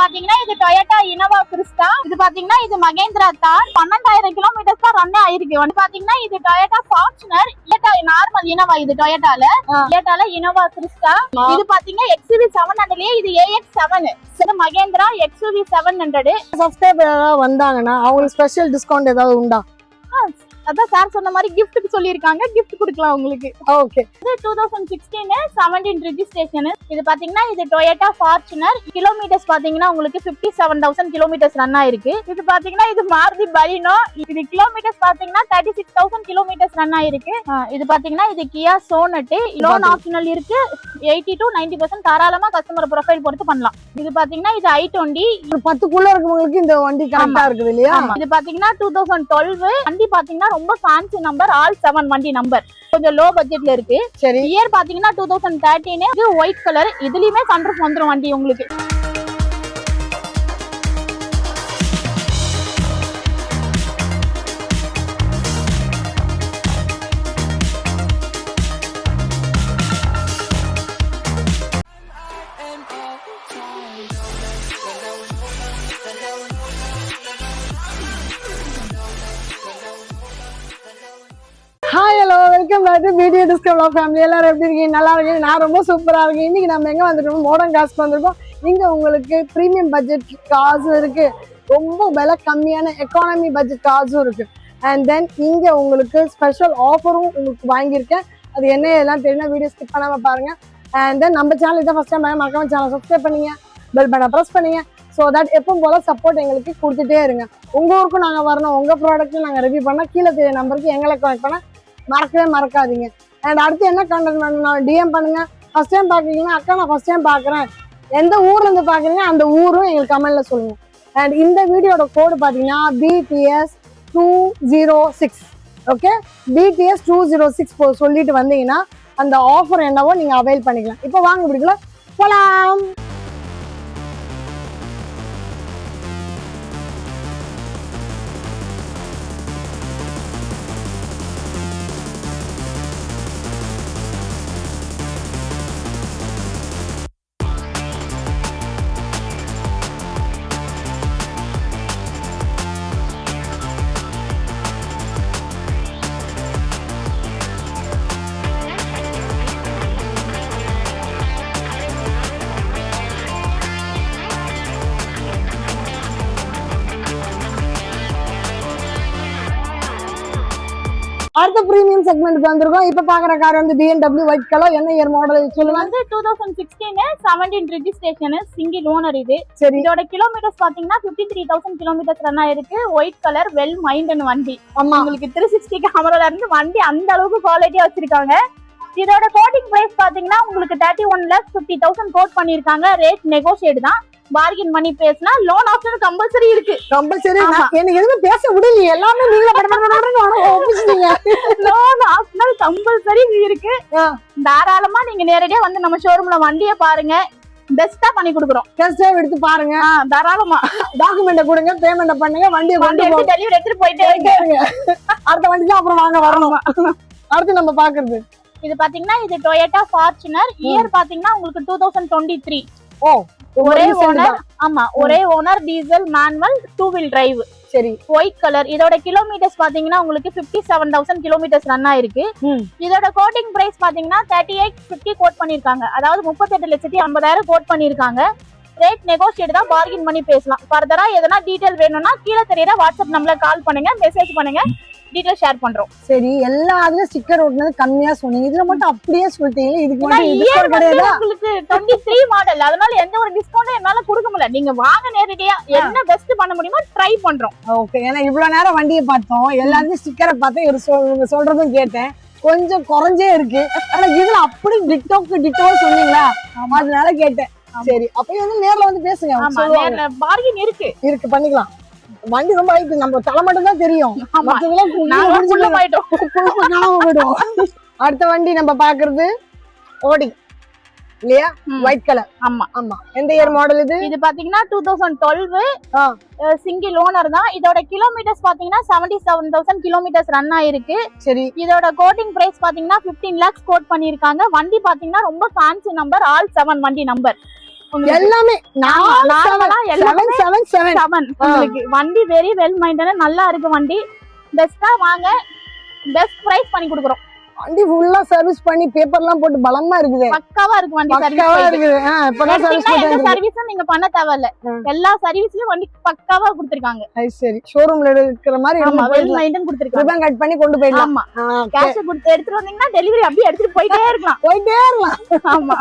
பாத்தீங்கன்னா இது Toyota Innova Crysta. இது பாத்தீங்கன்னா இது மகேந்திரா தார். 12,000 கிலோமீட்டர்ஸ் தான் ரன் ஆயிருக்கு. வந்து பாத்தீங்கன்னா இது டொயோட்டா ஃபார்ச்சுனர். நார்மல் இனோவா இது டொயோட்டால இனோவா கிறிஸ்டா. இது பாத்தீங்கன்னா XUV 700 இது AX7. இது மகேந்திரா XUV 700. சப்ஸ்கிரைபர் வந்தாங்கன்னா அவங்களுக்கு ஸ்பெஷல் டிஸ்கவுண்ட் ஏதாவது உண்டா? அதான் சார் சொன்ன மாதிரி கிஃப்ட் சொல்லிருக்காங்க, கிஃப்ட் கொடுக்கலாம் உங்களுக்கு. ஓகே. இது 2016 17 ரெஜிஸ்ட்ரேஷன். இது பாத்தீங்கன்னா இது டொயோட்டா ஃபார்ச்சுனர். கிலோமீட்டர்ஸ் பாத்தீங்கன்னா உங்களுக்கு 57,000 கிலோமீட்டர்ஸ் ரன் ஆயிருக்கு. இது பாத்தீங்கன்னா இது மாருதி பலினோ. இது கிலோமீட்டர்ஸ் பாத்தீங்கன்னா 36,000 கிலோமீட்டர்ஸ் ரன் ஆயிருக்கு. இது பாத்தீங்கன்னா இது கியா சோனட். லோன் ஆப்ஷனல் இருக்கு. 80 to 90% தாராளமா கஸ்டமர் ப்ரொஃபைல் பொறுத்து பண்ணலாம். இது பாத்தீங்கன்னா இது i20. 10க்குள்ள இருக்கவங்களுக்கு இந்த வண்டி கரெக்டா இருக்குது இல்லையா? இது பாத்தீங்கன்னா 2012. வண்டி பாத்தீங்கன்னா ரொம்ப ஃபேன்சி நம்பர், ஆல் 7 வண்டி நம்பர். கொஞ்சம் லோ பட்ஜெட்ல இருக்கு. சரி. இயர் பாத்தீங்கன்னா 2013. இது ஒயிட் கலர். இதுலயுமே சன்ரூஃப் வந்துரும் வண்டி உங்களுக்கு. Hi hello welcome back to video discover family. எல்லாரும் எப்படி இருக்கீங்க? நல்லா இருக்கீங்க? நான் ரொம்ப சூப்பரா இருக்கேன். இன்னைக்கு நம்ம எங்க வந்துருக்கோம்? மாடர்ன் கார்ஸ் வந்திருக்கோம். இங்க உங்களுக்கு ப்ரீமியம் பட்ஜெட் கார்ஸும் இருக்கு, ரொம்ப விலை கம்மியான எக்கானமி பட்ஜெட் கார்ஸும் இருக்கு. அண்ட் தென் இங்க உங்களுக்கு ஸ்பெஷல் ஆஃபரும் உங்களுக்கு வாங்கியிருக்கேன். அது என்ன எல்லாம் தெரியும், வீடியோ ஸ்கிப் பண்ணாம பாருங்க. அண்ட் தென் நம்ம சேனல் இதான் ஃபர்ஸ்ட் டைம் மறக்காம சேனல் சப்ஸ்கிரைப் பண்ணுங்க, பெல் பட்டனை ப்ரெஸ் பண்ணுங்க. ஸோ தட் எப்பவும் போல சப்போர்ட் எங்களுக்கு கொடுத்துட்டே இருங்க. உங்க ஊருக்கும் நாங்கள் வரணும், உங்க ப்ராடக்ட்டும் நாங்கள் ரிவ்யூ பண்ணால் கீழே தெரிய நம்பருக்கு எங்களை கனெக்ட் பண்ண மறக்கவே மறக்காதீங்க. அண்ட் அடுத்து என்ன கண்டென்ட் வேணும் டிஎம் பண்ணுங்க. ஃபர்ஸ்ட் டைம் பார்க்குறீங்கன்னா அக்கா நான் ஃபர்ஸ்ட் டைம் பார்க்குறேன், எந்த ஊர்ல இருந்து பார்க்குறீங்க அந்த ஊரும் எங்களுக்கு கமெண்ட்ல சொல்லுங்க. அண்ட் இந்த வீடியோட கோடு பார்த்தீங்கன்னா BTS 206. ஓகே, BTS 206 சொல்லிட்டு வந்தீங்கன்னா அந்த ஆஃபர் என்னவோ நீங்க அவைல் பண்ணிக்கலாம். இப்போ வாங்க வீடியோக்குள்ள போலாம். அடுத்த பிரீமியம் செக்மெண்ட்க்கு வந்திருக்கோம். இப்ப பாக்குற கார் வந்து BMW ஒயிட் கலர். என்ன இயர் மாடல் சொல்லுங்க? வந்து 2016 17 ரெஜிஸ்ட்ரேஷன், சிங்கிள் ஓனர். இது சரி. இதோட கிலோமீட்டர்ஸ் பாத்தீங்கன்னா 53,000 கிலோமீட்டர்ஸ் ரன் ஆயிருக்கு. ஒயிட் கலர், வெல் மைண்டட் வண்டி. ஆமா, உங்களுக்கு 360 கேமரால இருந்து வண்டி அந்த அளவுக்கு குவாலிட்டியா வச்சிருக்காங்க. இதோட கோட்டிங் பிரைஸ் பாத்தீங்கன்னா உங்களுக்கு 31,50,000 கோட் பண்ணிருக்காங்க. ரேட் நெகோஷியேட் தான், பார்கின் பண்ணி பேசினா லோன் ஆப்ஷன் கம்பல்சரி இருக்கு. கம்பல்சரி. எனக்கு எதுவும் பேச விடல, எல்லாமே நீங்களே ஒப்பிச்சிட்டீங்க. லோன் ஆப்ஷனல் கம்பல்சரி இருக்கு. தாராளமா நீங்க நேரடியா வந்து நம்ம ஷோரூம்ல வண்டியை பாருங்க, பெஸ்டா பண்ணி கொடுக்குறோம். டெஸ்ட் டிரைவ் எடுத்து பாருங்க, தாராளமா டாக்குமெண்ட் கொடுங்க, பேமெண்ட் பண்ணுங்க, வண்டியை கொண்டு போய் டெலிவரி எடுத்துட்டு போயிட்டே இருங்க. அடுத்த வண்டிக்கு அப்புறம் வாங்க வரணும். அடுத்து நம்ம பாக்குறது இது பாத்தீங்கன்னா இது டொயோட்டா ஃபார்ச்சுனர். இயர் பாத்தீங்கன்னா உங்களுக்கு 2023. ஓ, ஒரே ஓனர். ஆமா, ஒரே owner, diesel, manual, 2 wheel drive. சரி. White colour. இதோட கிலோமீட்டர்ஸ் பாத்தீங்கன்னா உங்களுக்கு 57,000 கிலோமீட்டர்ஸ் ரன் ஆயிருக்கு. இதோட கோட்டிங் பிரைஸ் பாத்தீங்கன்னா 38,50 கோட் பண்ணிருக்காங்க. அதாவது 38,50,000 கோட் பண்ணிருக்காங்க. ரேட் நெகோஷியேட் தான், பார்கின் பண்ணி பேசலாம். ஃபர்தரா எதனா டீடைல் வேணும்னா கீழே தெரியற வாட்ஸ்அப் நம்பர்ல கால் பண்ணுங்க, மெசேஜ் பண்ணுங்க, டீடைல் ஷேர் பண்றோம். சரி. எல்லாத்துலயும் ஸ்டிக்கர் ஒட்டினது கம்மியா சொன்னீங்க, இதுல மட்டும் அப்படியே சொல்லிட்டீங்க. இதுக்கு மட்டும் டிஸ்கவுண்ட் கிடையாது. உங்களுக்கு 23 மாடல், அதனால எந்த ஒரு டிஸ்கவுண்டும் என்னால கொடுக்க முடியல. நீங்க வாங்க, நேரடியா என்ன பெஸ்ட் பண்ண முடியுமோ ட்ரை பண்றோம். ஓகே. ஏன்னா இவ்வளவு நேரம் வண்டியை பார்த்தோம், எல்லாத்தையும் ஸ்டிக்கரை பார்த்தேன், இவரு சொல்றதும் கேட்டேன், கொஞ்சம் குறைஞ்சே இருக்கு. ஆனா இதுல அப்படி டிட்டோ சொன்னீங்களா, அதனால கேட்டேன். சரி, அப்ப வந்து நேர்ல வந்து பேசுங்க. பார்கின் இருக்கு, பண்ணிக்கலாம். வண்டி ரொம்ப ஹைட், நம்ம தலை மட்டும் தான் தெரியும். அடுத்த வண்டி நம்ம பாக்குறது ஓடி இல்லையா, ஒயிட் கலர். ஆமா ஆமா. எந்த இயர் மாடல் இது? இது பாத்தீங்கன்னா 2012 சிங்கிள் ஓனர் தான். இதோட கிலோமீட்டர்ஸ் பாத்தீங்கன்னா 77,000 கிலோமீட்டர்ஸ் ரன் ஆயிருக்கு. சரி. இதோட கோட்டிங் பிரைஸ் பாத்தீங்கன்னா 15 lakhs கோட் பண்ணிருக்காங்க. வண்டி பாத்தீங்கன்னா ரொம்ப ஃபேன்சி நம்பர், ஆல் 7 வண்டி நம்பர். எல்லாமே எல்லாமே 777 உங்களுக்கு வண்டி வெரி வெல் மெயின்டைன் நல்லா இருக்கு வண்டி பெஸ்டா வாங்க பெஸ்ட் பிரைஸ் பண்ணி கொடுக்குறோம் வண்டி ஃபுல்லா சர்வீஸ் பண்ணி பேப்பர்லாம் போட்டு பலமா இருக்குது பக்காவா இருக்கு வண்டி பக்காவா இருக்குது இப்பதான் சர்வீஸ் எந்த சர்வீஸும் நீங்க பண்ண தேவையில்ல எல்லா சர்வீஸ்லயும் வண்டி பக்காவா கொடுத்திருக்காங்க சரி ஷோரூம்ல இருக்கிற மாதிரி ஆமா வெல் மெயின்டைன் கொடுத்திருக்காங்க ரிபன் கட் பண்ணி கொண்டு போயிடலாம் ஆமா கேஷ் கொடுத்து எடுத்துட்டு வந்தீங்கன்னா டெலிவரி அப்படியே எடுத்துட்டு போயிட்டே இருக்கலாம் ஆமா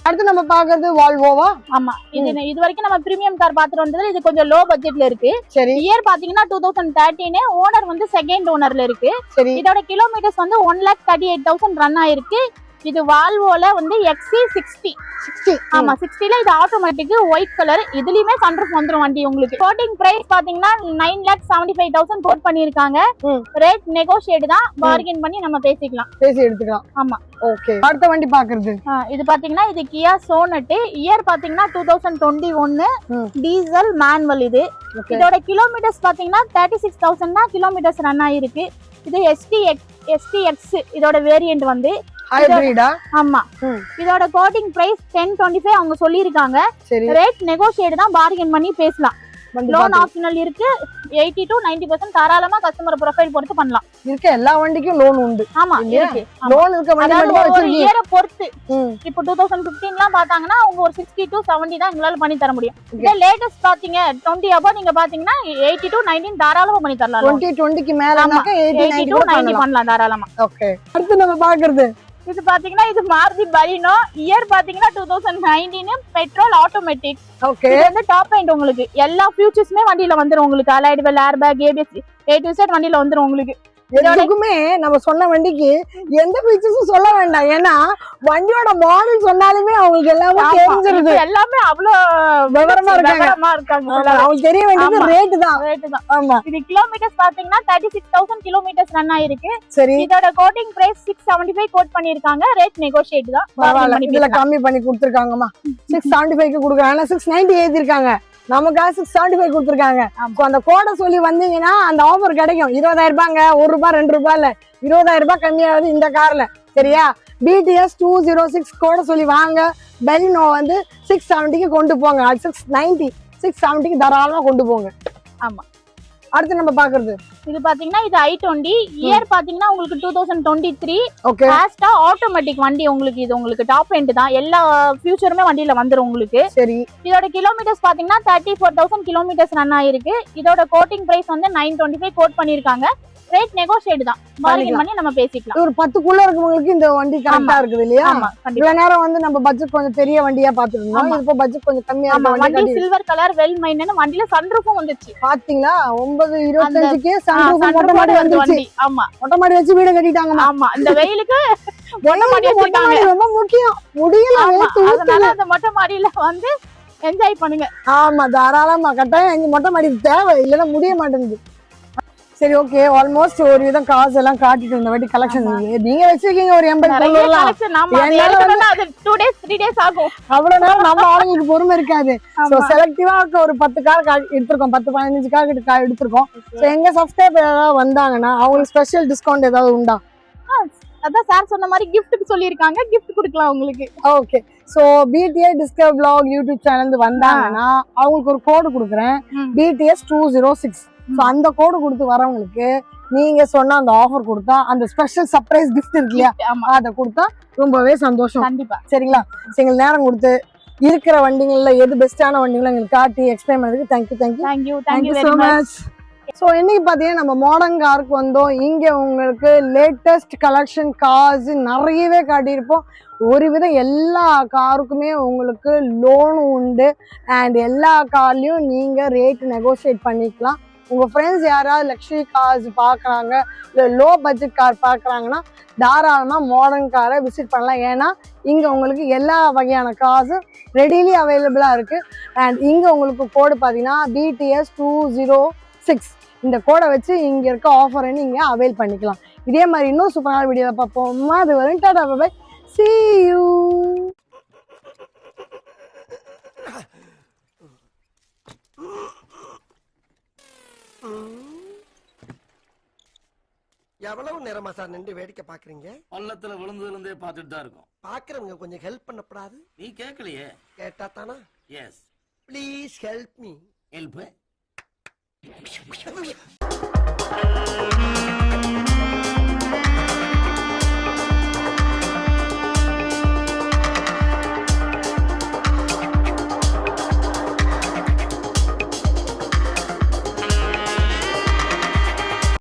அடுத்து நம்ம பாக்குறது வால்வோவா ஆமா இது வரைக்கும் நம்ம பிரீமியம் கார் பாத்துட்டு வந்ததுல இது கொஞ்சம் லோ பட்ஜெட்ல இருக்கு சரி இயர் பாத்தீங்கன்னா 2013 ஓனர் வந்து செகண்ட் ஓனர்ல இருக்கு சரி இதோட கிலோமீட்டர்ஸ் வந்து 1,38,000 ரன் ஆயிருக்கு இது வால்வோல வந்து XC60 ஆமா 60ல இது ஆட்டோமேட்டிக் ஒயிட் கலர் இதுலயுமே சன்ரூஃப் வந்துரும் வண்டி உங்களுக்கு கோட்டிங் பிரைஸ் பாத்தீங்கன்னா 9,75,000 கோட் பண்ணிருக்காங்க ரேட் நெகோஷியேட் தான் பார்கெயின் பண்ணி நம்ம பேசி எடுத்துக்கலாம் ஆமா ஓகே அடுத்த வண்டி பாக்குறது இது பாத்தீங்கன்னா இது கியா சோனட் இயர் பாத்தீங்கன்னா 2021 டீசல் மேனுவல் இது இதோட கிலோமீட்டர்ஸ் பாத்தீங்கன்னா 36,000 தான் கிலோமீட்டர்ஸ் ரன் ஆயிருக்கு இது STX இதோட வேரியன்ட் வந்து ஹைபிரிடா ஆமா இதோட கோட்டிங் பிரைஸ் 1025 அவங்க சொல்லிருக்காங்க ரேட் நெகோஷியேட் தான் பார்கெயின் பண்ணி பேசலாம் லோன் ஆப்ஷனல் இருக்கு 80 to 90% தாராளமா கஸ்டமர் ப்ரொஃபைல் பொறுத்து பண்ணலாம் இருக்க எல்லா வண்டிக்கும் லோன் உண்டு ஆமா இருக்கு லோன் இருக்க வண்டி மட்டும் ஒரு வச்சிருக்கீங்க இயரை பொறுத்து இப்போ 2015லாம் பாத்தாங்கன்னா அவங்க ஒரு 60 to 70 தான் எங்களால பண்ணி தர முடியும் இதே லேட்டஸ்ட் பாத்தீங்க 20 above நீங்க பாத்தீங்கன்னா 80 to 90 தாராளமா பண்ணி தரலாம் 20 க்கு மேலனாக்க 80 to 90 பண்ணலாம் தாராளமா ஓகே அடுத்து நம்ம பாக்குறது இது பாத்தீங்கன்னா இது மாருதி பலினோ இயர் பாத்தீங்கன்னா 2019 பெட்ரோல் ஆட்டோமேட்டிக் ஓகே இது வந்து டாப் எண்ட் உங்களுக்கு எல்லா ஃபியூச்சர்ஸ்மே வண்டியில வந்துரும் உங்களுக்கு allied well air bag ABS A to Z வண்டியில வந்துரும் உங்களுக்கு எதுக்குமே நம்ம சொன்ன வண்டிக்கு எந்த ஃபீச்சர்ஸும் சொல்ல வேண்டாம் ஏன்னா வண்டியோட மாடல் சொன்னாலுமே அவங்களுக்கு எல்லாமே தெரிஞ்சிருது எல்லாமே அவ்வளவு விவரமா இருக்காங்க அவங்களுக்கு தெரிய வேண்டியது ரேட் தான் ஆமா இது கிலோமீட்டர்ஸ் பாத்தீங்கன்னா 36,000 கிலோமீட்டர்ஸ் ரன் ஆயிருக்கு சரி இதோட கோட்டிங் பிரைஸ் 675 கோட் பண்ணிருக்காங்க ரேட் நெகோஷியேட் தான் பரவாயில்ல இதுல கம்மி பண்ணி கொடுத்துருக்காங்கம்மா 675 க்கு கொடுக்குறாங்க 690 ஏத்திருக்காங்க நமக்காக 675 கொடுத்துருக்காங்க அந்த கோடை சொல்லி வந்தீங்கன்னா அந்த ஆஃபர் கிடைக்கும் 20,000 ரூபாங்க ₹1 ₹2 இல்ல 20,000 ரூபாய் கம்மியாவது இந்த கார்ல சரியா BTS 206 கோடை சொல்லி வாங்க பெலினோ வந்து 670 க்கு கொண்டு போங்க அது 670 க்கு தாராளமா கொண்டு போங்க ஆமா அடுத்து நம்ம பாக்குறது இது பாத்தீங்கன்னா இது i20 இயர் பாத்தீங்கன்னா உங்களுக்கு 2023 ஓகே ஃபாஸ்டா ஆட்டோமேட்டிக் வண்டி உங்களுக்கு இது உங்களுக்கு டாப் எண்ட் தான் எல்லா ஃபியூச்சருமே வண்டியில வந்துரும் உங்களுக்கு சரி இதோட கிலோமீட்டர்ஸ் பாத்தீங்கன்னா 34,000 கிலோமீட்டர்ஸ் ரன் ஆயிருக்கு இதோட கோட்டிங் பிரைஸ் வந்து 925 கோட் பண்ணிருக்காங்க ரேட் நெகோஷியேட் தான் பார்கெயின் பண்ணி நம்ம பேசிக்கலாம் ஒரு 10 குள்ள இருக்கவங்களுக்கு இந்த வண்டி கரெக்ட்டா இருக்குது இல்லையா ஆமா இவ்வளவு நேரம் வந்து நம்ம பட்ஜெட் கொஞ்சம் பெரிய வண்டியா பாத்துறோம் இப்போ பட்ஜெட் கொஞ்சம் கம்மியா இருக்க வண்டி சில்வர் கலர் வெல் மைண்டன வண்டில சன்ரூஃபும் வந்துச்சு பாத்தீங்களா 9:25 க்கு சன்ரூஃப் மொட்டை மாடி வந்துச்சு ஆமா மொட்டை மாடி வச்சு வீடு கட்டிட்டாங்க ஆமா இந்த வெயிலுக்கு மொட்டை மாடி ரொம்ப முக்கியம் முடியல அதனால அந்த மொட்டை மாடியில வந்து என்ஜாய் பண்ணுங்க ஆமா தாராளமா கட்டாயம் எங்க மொட்டை மாடி தேவை இல்லைன்னா முடிய மாட்டேங்குது சரி ஓகே ஆல்மோஸ்ட் ஒரு விதம் காசு எல்லாம் காட்டிட்டு இருந்த வாட்டி கலெக்ஷன் நீங்க வச்சிருக்கீங்க ஒரு 80 2 days 3 days ஆகும் அவ்வளவு நேரம் நம்ம ஆளுங்களுக்கு பொறுமை இருக்காது சோ செலக்டிவா ஒரு 10 கார் எடுத்திருக்கோம் 10-15 கார் எடுத்திருக்கோம் சோ எங்க சப்ஸ்கிரைபர் ஏதாவது வந்தாங்கன்னா அவங்களுக்கு ஸ்பெஷல் டிஸ்கவுண்ட் ஏதாவது உண்டா அதான் சார் சொன்ன மாதிரி கிஃப்ட்டுக்கு சொல்லியிருக்காங்க கிஃப்ட் கொடுக்கலாம் உங்களுக்கு okay so BTS discover vlog YouTube channel வந்தாங்கன்னா அவங்களுக்கு ஒரு கோடு கொடுக்குறேன் BTS 206 சோ அந்த கோடு கொடுத்து வரவங்களுக்கு நீங்க சொன்ன அந்த ஆஃபர் கொடுத்தா அந்த ஸ்பெஷல் சர்ப்ரைஸ் கிஃப்ட் இருக்கு இல்லையா அதை கொடுத்தா ரொம்பவே சந்தோஷம் கண்டிப்பா சரிங்களா எங்களுக்கு நேரம் கொடுத்து இருக்கிற வண்டிகள்ல எது பெஸ்டான வண்டிகளை எங்களுக்கு காட்டி எக்ஸ்பிளைன் பண்ணதுக்கு தேங்க்யூ so much ஸோ இன்னைக்கு பார்த்தீங்கன்னா நம்ம மாடர்ன் காருக்கு வந்தோம் இங்கே உங்களுக்கு லேட்டஸ்ட் கலெக்ஷன் கார்ஸ் நிறையவே காட்டியிருப்போம் ஒரு விதம் எல்லா காருக்குமே உங்களுக்கு லோனும் உண்டு அண்ட் எல்லா கார்லையும் நீங்கள் ரேட் நெகோஷியேட் பண்ணிக்கலாம் உங்கள் ஃப்ரெண்ட்ஸ் யாராவது லக்ஸரி கார்ஸ் பார்க்குறாங்க இல்லை லோ பட்ஜெட் கார் பார்க்குறாங்கன்னா தாராளமாக மாடர்ன் காரை விசிட் பண்ணலாம் ஏன்னா இங்கே உங்களுக்கு எல்லா வகையான கார்ஸும் ரெடிலி அவைலபிளாக இருக்குது அண்ட் இங்கே உங்களுக்கு கோடு பார்த்தீங்கன்னா BTS 206 இந்த கோடை வச்சு இங்கே இருக்க ஆஃபரை நீங்கள் அவைல் பண்ணிக்கலாம் இதே மாதிரி இன்னும் சூப்பரான வீடியோவில் பார்ப்போம் அது வரும் டாடா பை see you எவ்வளவு நேரமா சார் நின்று வேடிக்கை பாக்குறீங்க பள்ளத்துல விழுந்ததுல இருந்தே பார்த்துட்டு தான் இருக்கும் பாக்குறவங்க கொஞ்சம் ஹெல்ப் பண்ணப்படாது? நீ கேட்கலையே. கேட்டா தானா? Yes. Please help me. Help.